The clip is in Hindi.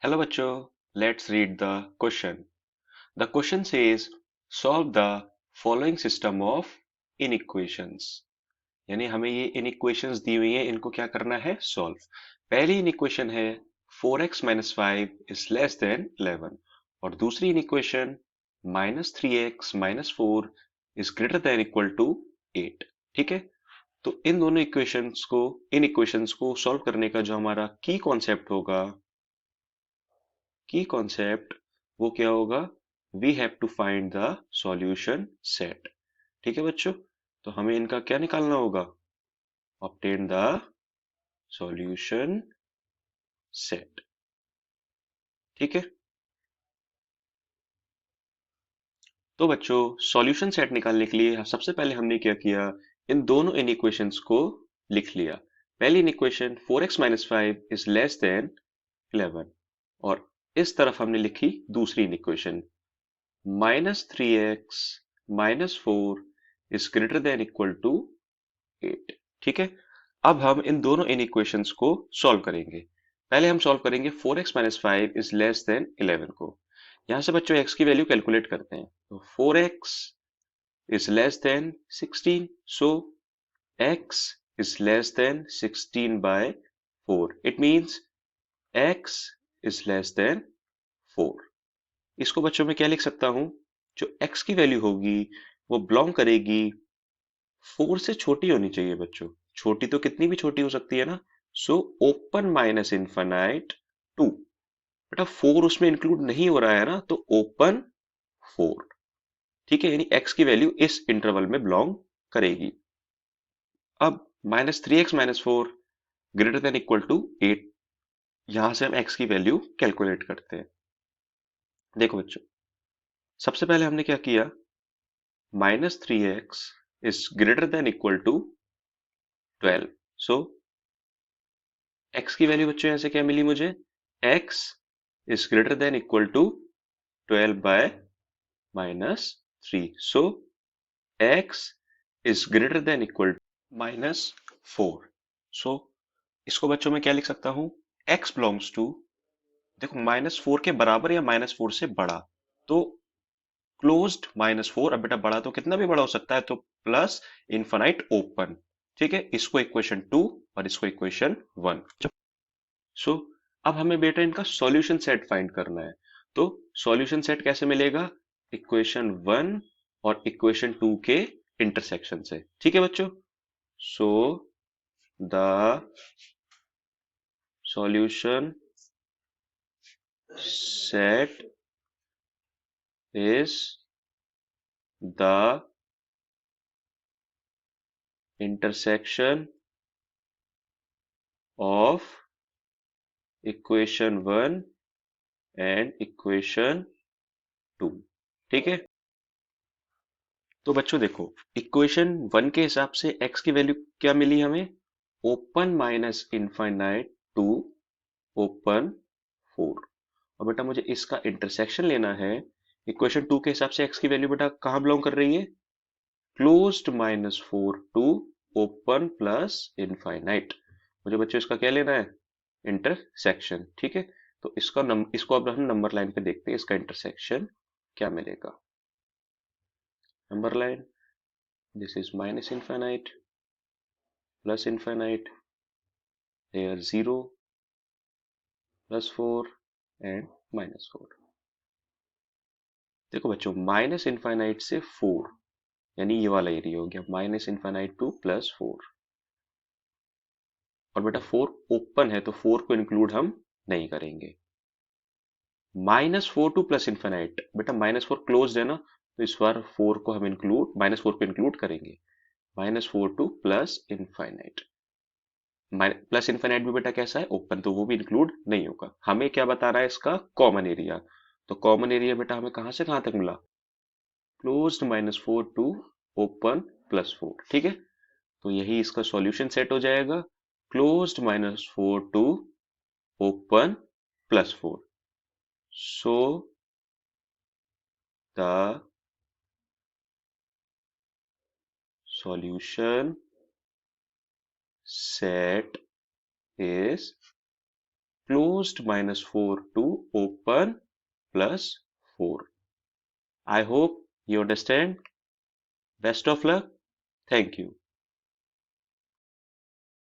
Hello bachcho, let's read the question. The question says solve the following system of inequations. यानी हमें ये inequations दी हुई है, इनको क्या करना है solve. पहली inequation है 4x minus 5 is less than 11 और दूसरी inequation minus 3x minus 4 is greater than equal to 8. ठीक है, तो इन दोनों इन इक्वेशंस को सॉल्व करने का जो हमारा की कॉन्सेप्ट वो क्या होगा? We have to find the solution set. ठीक है बच्चों, तो हमें इनका क्या निकालना होगा? Obtain the solution set. ठीक है, तो बच्चों सॉल्यूशन सेट निकालने के लिए सबसे पहले हमने क्या किया, इन दोनों इनइक्वेशंस को लिख लिया. पहली inequation 4x minus five is less than 11 और इस तरफ हमने लिखी दूसरी inequation -3x minus 4 is greater than equal to 8. ठीक है, अब हम इन दोनों इनइक्वेशंस को सॉल्व करेंगे. पहले हम सॉल्व करेंगे 4x minus five is less than 11 को. यहां से बच्चों x की वैल्यू कैलकुलेट करते हैं. तो 4x is less than 16, so x is less than 16 by 4. It means x is less than 4. इसको बच्चों में क्या लिख सकता हूं? जो x की वैल्यू होगी वो बिलोंग करेगी 4 से छोटी होनी चाहिए बच्चों. छोटी तो कितनी भी छोटी हो सकती है ना. So open minus infinite 2. बेटा 4 उसमें इंक्लूड नहीं हो रहा है ना, तो ओपन 4. ठीक है, यानी x की वैल्यू इस इंटरवल में बिलोंग करेगी. अब -3x minus 4 greater than equal to 8, यहां से हम x की वैल्यू कैलकुलेट करते हैं. देखो बच्चों, सबसे पहले हमने क्या किया, -3x is greater than equal to 12. So x की वैल्यू बच्चों यहां से क्या मिली मुझे, x is greater than equal to 12 by -3. So x is greater than equal -4. So इसको बच्चों में क्या लिख सकता हूं, x बिलोंग्स टू, देखो -4 के बराबर या -4 से बड़ा, तो क्लोज्ड -4. अब बेटा बड़ा तो कितना भी बड़ा हो सकता है, तो प्लस इनफाइनाइट ओपन. ठीक है, इसको इक्वेशन 2 और इसको इक्वेशन 1. सो अब हमें बेटा इनका सॉल्यूशन सेट फाइंड करना है. तो सॉल्यूशन सेट कैसे मिलेगा? इक्वेशन 1 और इक्वेशन 2 के इंटरसेक्शन से. ठीक है बच्चों, so the solution set is the intersection of equation 1 and equation 2. ठीक है, तो बच्चों देखो इक्वेशन 1 के हिसाब से x की वैल्यू क्या मिली हमें, open minus infinite to open 4. और बेटा मुझे इसका इंटरसेक्शन लेना है. इक्वेशन 2 के हिसाब से x की वैल्यू बेटा कहां बिलोंग कर रही है, closed -4 to open plus infinite. मुझे बच्चों इसका क्या लेना है, इंटरसेक्शन. ठीक है, तो इसको अब हम नंबर लाइन पे देखते हैं, इसका इंटरसेक्शन क्या मिलेगा. Number line, this is minus infinite plus infinite, here 0 +4 and -4. देखो बच्चों माइनस इनफाइनाइट से 4, यानी ये वाला एरिया हो गया माइनस इनफाइनाइट टू +4. और बेटा 4 ओपन है तो 4 को इंक्लूड हम नहीं करेंगे. -4 टू प्लस इनफाइनाइट, बेटा -4 क्लोज है ना, तो इस बार 4 को हम इंक्लूड -4 को इंक्लूड करेंगे. -4 two plus infinite, plus infinite भी बेटा कैसा है, ओपन, तो वो भी इंक्लूड नहीं होगा. हमें क्या बता रहा है, इसका कॉमन एरिया. तो कॉमन एरिया बेटा हमें कहां से कहां तक मिला, क्लोज्ड -4 टू ओपन +4. ठीक है, तो यही इसका सॉल्यूशन सेट हो जाएगा, closed -4 to open +4. So the solution set is closed minus 4 to open plus 4. I hope you understand. Best of luck. Thank you.